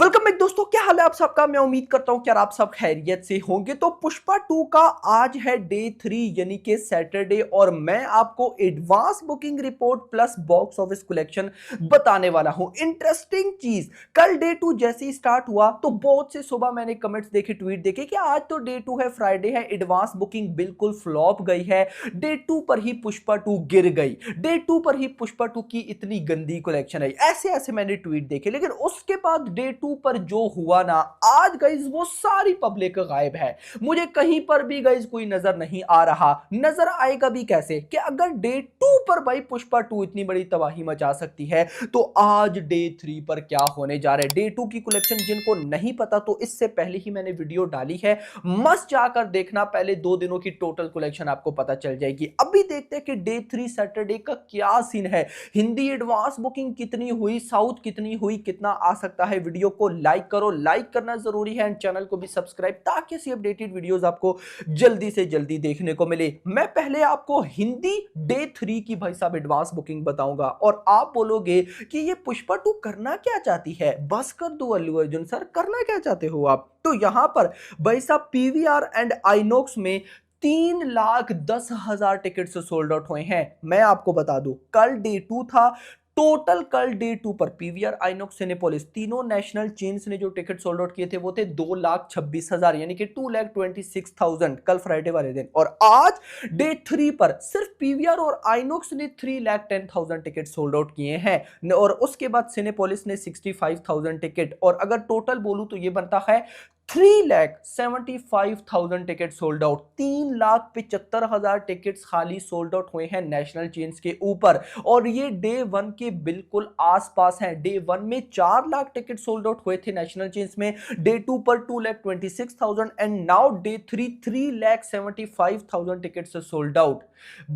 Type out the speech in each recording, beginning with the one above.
Welcome back दोस्तों, क्या हाल है आप सबका। मैं उम्मीद करता हूं कि आप सब खैरियत से होंगे। तो पुष्पा 2 का आज है डे 3 यानी कि सैटरडे, और मैं आपको advance booking report plus box office collection बताने वाला हूं। इंटरेस्टिंग चीज, कल डे 2 जैसे ही स्टार्ट हुआ तो बहुत से सुबह मैंने कमेंट्स देखे, ट्वीट देखे कि आज तो डे 2 है, फ्राइडे है, एडवांस बुकिंग बिल्कुल फ्लॉप गई है, डे 2 पर ही पुष्पा 2 गिर गई, डे 2 पर ही पुष्पा 2 की इतनी गंदी कलेक्शन आई। ऐसे ऐसे मैंने ट्वीट देखे, लेकिन उसके बाद डे 2 पर जो हुआ ना, आज गाइज वो सारी पब्लिक गायब है। मुझे कहीं पर भी गाइज कोई नजर नहीं आ रहा। नजर आएगा भी कैसे कि अगर डे 2 पर भाई पुष्पा 2 इतनी बड़ी तबाही मचा सकती है, तो आज डे 3 पर क्या होने जा रहा है। डे 2 की कलेक्शन जिनको नहीं पता, तो इससे पहले ही मैंने वीडियो डाली है, मस्ट जाकर देखना। पहले 2 दिनों की टोटल कलेक्शन आपको पता चल जाएगी। अभी देखते हैं कि डे 3 सैटरडे का क्या सीन है। हिंदी एडवांस बुकिंग कितनी हुई, साउथ कितनी हुई, कितना आ सकता है। वीडियो को लाइक करो, लाइक करना जरूरी है, एंड चैनल को भी सब्सक्राइब, ताकि ऐसी अपडेटेड वीडियोस आपको जल्दी से जल्दी देखने को मिले। मैं पहले आपको हिंदी डे 3 की भाई साहब एडवांस बुकिंग बताऊंगा, और आप बोलोगे कि ये पुष्पा 2 करना क्या चाहती है। बस कर दो अल्लू अर्जुन सर, करना क्या चाहते हो आप। तो यहां पर भाई साहब पीवीआर एंड आइनॉक्स में 3,10,000 टिकट सोल्ड आउट हुए हैं। मैं आपको बता दूं, कल डे 2 था। टोटल कल डे 2 पर पीवीआर, आइनॉक्स, सिनेपोलिस, तीनों नेशनल चेन्स ने जो टिकट सोल्ड आउट किए थे वो थे 2,26,000, यानी कि 2,26,000 कल फ्राइडे वाले दिन। और आज डे 3 पर सिर्फ पीवीआर और आइनॉक्स ने 3,10,000 टिकट सोल्ड आउट किए हैं, और उसके बाद सिनेपोलिस ने 65,000 टिकट। और अगर टोटल बोलूं तो ये बनता है 3,75,000 टिकट सोल्ड आउट। 3,75,000 टिकट खाली सोल्ड आउट हुए हैं नेशनल चेन्स के ऊपर, और ये डे 1 के बिल्कुल आसपास है। डे 1 में 4 लाख टिकट सोल्ड आउट हुए थे नेशनल चेन्स में, डे 2 पर 2,26,000, एंड नाउ डे 3 3,75,000 टिकट से सोल्ड आउट।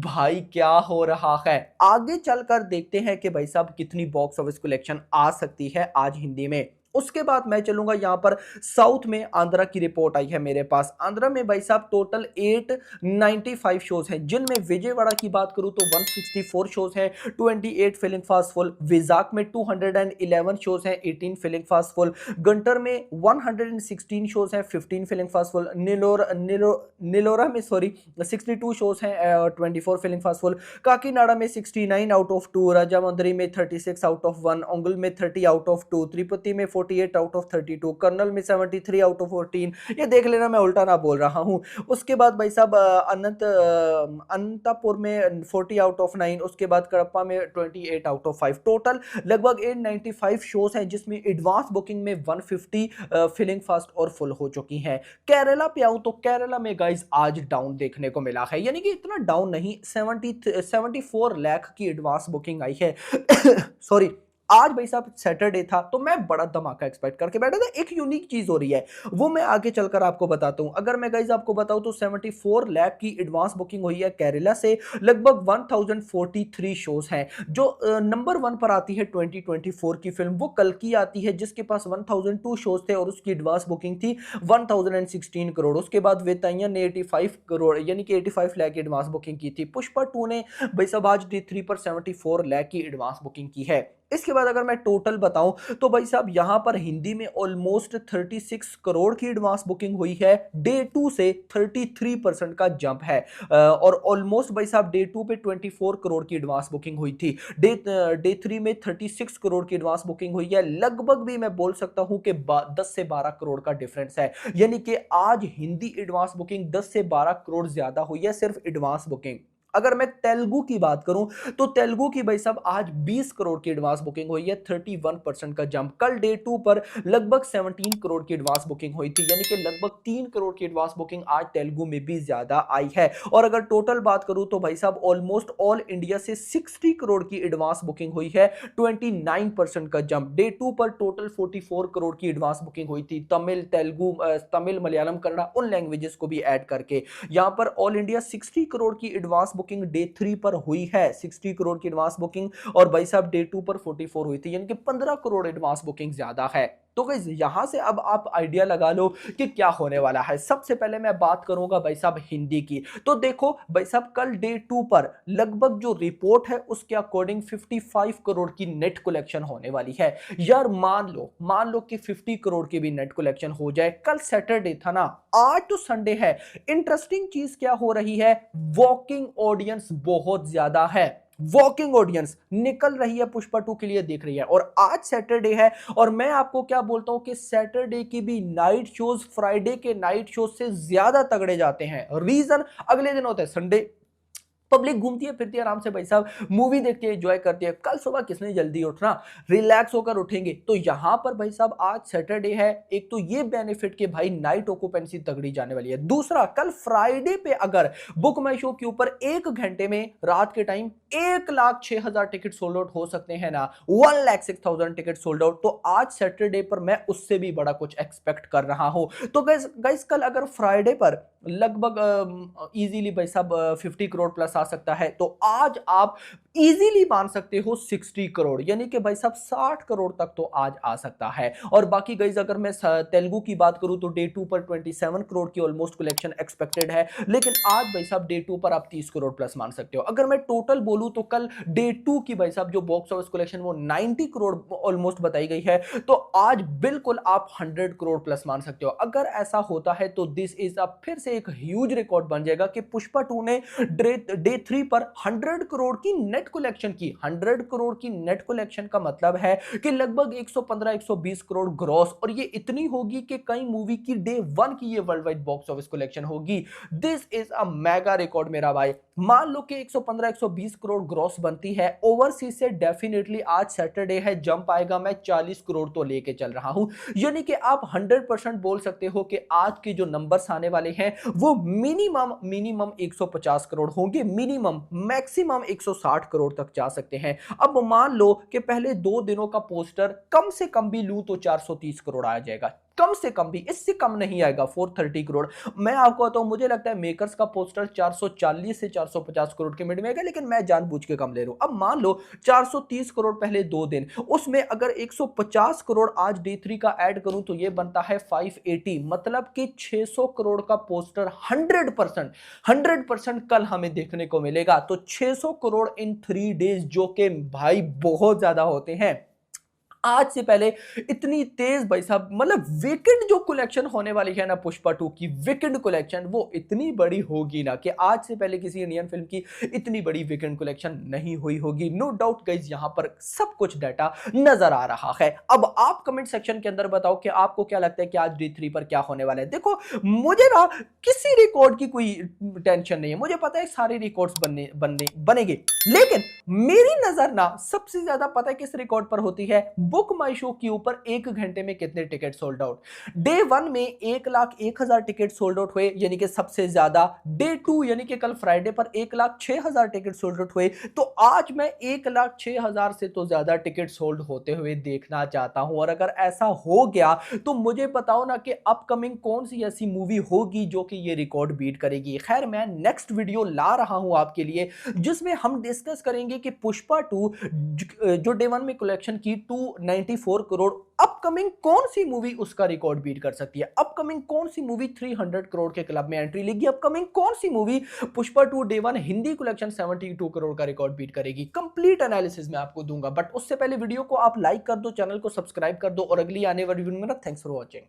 भाई क्या हो रहा है। आगे चलकर देखते हैं कि भाई साहब कितनी बॉक्स ऑफिस कलेक्शन आ सकती है आज हिंदी में। उसके बाद मैं चलूंगा यहां पर साउथ में। आंध्रा की रिपोर्ट आई है मेरे पास। आंध्रा में भाई साहब टोटल 895 शोज हैं, जिनमें विजयवाड़ा की बात करूं तो 164 शोज हैं, 28 फिलिंग फास्ट फुल। विजाक में 211 शोज हैं, 18 फिलिंग फास्ट फुल। गंटर में 116 शोज हैं, 15 फिलिंग फास्ट फुल। नीलोरा में 62 शोज हैं, 24 फिलिंग फास्ट फुल। काकीनाडा में 69 आउट ऑफ 2, राजामंदरी में 36 आउट ऑफ 1, ओंगल में 30 आउट ऑफ 2, त्रिपति में 48 आउट ऑफ 32, कर्नल में 73 आउट ऑफ 14। ये देख लेना, मैं उल्टा ना बोल रहा हूं। उसके बाद भाई साहब अनंतपुर में 40 आउट ऑफ 9, उसके बाद कडप्पा में 28 आउट ऑफ 5। टोटल लगभग 895 शोज हैं, जिसमें एडवांस बुकिंग में 150 फिलिंग फास्ट और फुल हो चुकी हैं। केरला पे आऊं तो केरला में गाइज आज डाउन देखने को मिला है, यानी कि इतना डाउन नहीं, 74 लाख की एडवांस बुकिंग आई है। सॉरी, आज भाई साहब सैटरडे था, तो मैं बड़ा धमाका एक्सपेक्ट करके बैठा था। एक यूनिक चीज हो रही है, वो मैं आगे चलकर आपको बताता हूं। अगर मैं गाइज आपको बताऊं तो 74 लाख की एडवांस बुकिंग हुई है केरला से। लगभग 1043 शोज हैं। जो नंबर 1 पर आती है 2024 की फिल्म, वो कल की आती है, जिसके पास 1002 शोज थे और उसकी एडवांस बुकिंग थी 1016 करोड़। उसके बाद वेताइया ने 85 करोड़ यानी कि 85 लाख की एडवांस बुकिंग की थी। पुष्पा 2 ने भाई साहब आज डे 3 पर 74 लाख की एडवांस बुकिंग की है। इसके बाद अगर मैं टोटल बताऊं तो भाई साहब यहां पर हिंदी में ऑलमोस्ट 36 करोड़ की एडवांस बुकिंग हुई है। डे 2 से 33% का जंप है, और ऑलमोस्ट भाई साहब डे 2 पे 24 करोड़ की एडवांस बुकिंग हुई थी। डे 3 में 36 करोड़ की एडवांस बुकिंग हुई है। लगभग भी मैं बोल सकता हूं कि 10 से 12 करोड़ का डिफरेंस है, यानी कि आज हिंदी एडवांस बुकिंग 10 से 12 करोड़ ज्यादा हुई है, सिर्फ एडवांस बुकिंग। अगर मैं तेलुगु की बात करूं तो तेलुगु की भाई साहब आज 20 करोड़ की एडवांस बुकिंग हुई है, 31% का जंप। कल डे 2 पर लगभग 17 करोड़ की एडवांस बुकिंग हुई थी, यानी कि लगभग 3 करोड़ की एडवांस बुकिंग आज तेलुगु में भी ज्यादा आई है। और अगर टोटल बात करूं तो भाई साहब ऑलमोस्ट ऑल इंडिया से 60 करोड़ की एडवांस बुकिंग हुई है, 29% का जंप। डे 2 पर टोटल 44 करोड़ की एडवांस बुकिंग हुई थी, तमिल, तेलुगु, तमिल, मलयालम, कन्नड़ा, उन लैंग्वेजेस को भी ऐड करके। यहां पर ऑल इंडिया 60 करोड़ की एडवांस बुकिंग डे 3 पर हुई है, 60 करोड़ की एडवांस बुकिंग। और भाई साहब डे 2 पर 44 हुई थी, यानी कि 15 करोड़ एडवांस बुकिंग ज्यादा है। तो गाइस यहां से अब आप आइडिया लगा लो कि क्या होने वाला है। सबसे पहले मैं बात करूंगा भाई साहब हिंदी की। तो देखो भाई साहब कल डे 2 पर लगभग जो रिपोर्ट है उसके अकॉर्डिंग 55 करोड़ की नेट कलेक्शन होने वाली है। यार मान लो कि 50 करोड़ की भी नेट कलेक्शन हो जाए। कल सैटरडे था ना, आज तो संडे है। इंटरेस्टिंग चीज क्या हो रही है, वॉकिंग ऑडियंस बहुत ज्यादा है। वॉकिंग ऑडियंस निकल रही है पुष्पा 2 के लिए देख रही है। और आज सैटरडे है और मैं आपको क्या बोलता हूं कि सैटरडे की भी नाइट शोज फ्राइडे के नाइट शोज से ज्यादा तगड़े जाते हैं। रीजन, अगले दिन होता है संडे, पब्लिक घूमती है फिरती है आराम से भाई साहब, मूवी देखती है, एंजॉय करती है। कल सुबह किसने जल्दी उठना, रिलैक्स होकर उठेंगे। तो यहां पर भाई साहब आज सैटरडे है, एक तो ये बेनिफिट कि भाई नाइट ऑक्यूपेंसी तगड़ी जाने वाली है। दूसरा, कल फ्राइडे पे अगर बुक माई शो के ऊपर 1 घंटे में रात के टाइम 1,06,000 टिकट सोल्ड आउट हो सकते हैं ना, 1,06,000 टिकट सोल्ड आउट, तो आज सैटरडे पर मैं उससे भी बड़ा कुछ एक्सपेक्ट कर रहा हूं। तो गाइस कल अगर फ्राइडे पर लगभग इजीली भाई साहब 50 करोड़ प्लस आ सकता है, तो आज आप इजीली मान सकते हो 60 करोड़, यानी कि भाई साहब 60 करोड़ तक तो आज आ सकता है। और बाकी गाइस अगर मैं तेलुगु की बात करूं तो डे 2 पर 27 करोड़ की ऑलमोस्ट कलेक्शन एक्सपेक्टेड है, लेकिन आज भाई साहब डे 2 पर आप 30 करोड़ प्लस मान सकते हो। अगर मैं टोटल बोलूं तो कल डे 2 की भाई साहब जो बॉक्स ऑफिस कलेक्शन वो 90 करोड़ ऑलमोस्ट बताई गई है, तो आज बिल्कुल आप 100 करोड़ प्लस मान सकते हो। अगर ऐसा होता है तो दिस इज अब फिर से एक ह्यूज रिकॉर्ड बन जाएगा कि पुष्पा 2 ने डे 3 पर 100 करोड़ की नेट कलेक्शन की। 100 करोड़ की नेट कलेक्शन का मतलब है कि लगभग 115-120 करोड़ ग्रॉस, और ये इतनी होगी कि कई मूवी की डे 1 की ये world wide box office collection होगी। This is a mega record मेरा भाई। मान लो कि 115-120 करोड़ ग्रॉस बनती है, ओवरसीज से डेफिनेटली आज सैटरडे है जंप आएगा। मैं 40 करोड़ तो लेके चल रहा हूं, यानी कि आप 100% बोल सकते हो कि आज के जो नंबर्स आने वाले हैं वो मिनिमम 150 करोड़ होंगे, मिनिमम, मैक्सिमम 160 करोड़ तक जा सकते हैं। अब मान लो कि पहले 2 दिनों का पोस्टर कम से कम भी लूं तो 430 करोड़ आ जाएगा, कम से कम भी, इससे कम नहीं आएगा, 430 करोड़। मैं आपको बताऊं, मुझे लगता है मेकर्स का पोस्टर 440 से 450 करोड़ के मिड में आएगा, लेकिन मैं जानबूझ के कम ले रहा हूं। अब मान लो 430 करोड़ पहले 2 दिन, उसमें अगर 150 करोड़ आज डे 3 का ऐड करूं तो ये बनता है 580, मतलब कि 600 करोड़ का पोस्टर 100% कल हमें देखने को मिलेगा। तो 600 करोड़ इन 3 डेज, जो कि भाई बहुत ज्यादा होते हैं। आज से पहले इतनी तेज भाई साहब, मतलब वीकेंड जो कलेक्शन होने वाली है ना पुष्पा 2 की, वीकेंड कलेक्शन वो इतनी बड़ी होगी ना कि आज से पहले किसी इंडियन फिल्म की इतनी बड़ी वीकेंड कलेक्शन नहीं हुई होगी। नो डाउट गाइस, यहां पर सब कुछ डाटा नजर आ रहा है। अब आप कमेंट सेक्शन के अंदर बताओ कि आपको क्या लगता है कि आज डे 3 पर क्या होने वाला है। देखो मुझे ना किसी रिकॉर्ड की कोई टेंशन नहीं है, मुझे पता है सारे रिकॉर्ड्स बनेंगे, लेकिन मेरी नजर ना सबसे ज्यादा पता है किस रिकॉर्ड पर होती है, बुक माई शो के ऊपर 1 घंटे में कितने टिकट सोल्ड आउट। डे 1 में 1,01,000 टिकट सोल्ड आउट हुए, यानी कि सबसे ज्यादा। डे 2 यानी कि कल फ्राइडे पर 1,06,000 टिकट सोल्ड आउट हुए, तो आज मैं 1,06,000 से तो ज्यादा टिकट सोल्ड होते हुए देखना चाहता हूं। और अगर ऐसा हो गया तो मुझे बताओ ना कि अपकमिंग कौन सी ऐसी मूवी होगी जो कि ये रिकॉर्ड बीट करेगी। खैर मैं नेक्स्ट वीडियो ला रहा हूं आपके लिए, जिसमें हम डिस्कस करेंगे कि पुष्पा 2 जो डे 1 में कलेक्शन की 294 करोड़, अपकमिंग कौन सी मूवी उसका रिकॉर्ड बीट कर सकती है। अपकमिंग कौन सी मूवी 300 करोड़ के क्लब में एंट्री लेगी। अपकमिंग कौन सी movie Pushpa 2 day 1 Hindi collection 72 crore का रिकॉर्ड बीट करेगी। कंप्लीट एनालिसिस मैं आपको दूंगा, बट उससे पहले वीडियो को आप लाइक कर दो, चैनल को सब्सक्राइब कर दो, और अगली आने वाली वीडियो में ना, थैंक्स फॉर वॉचिंग।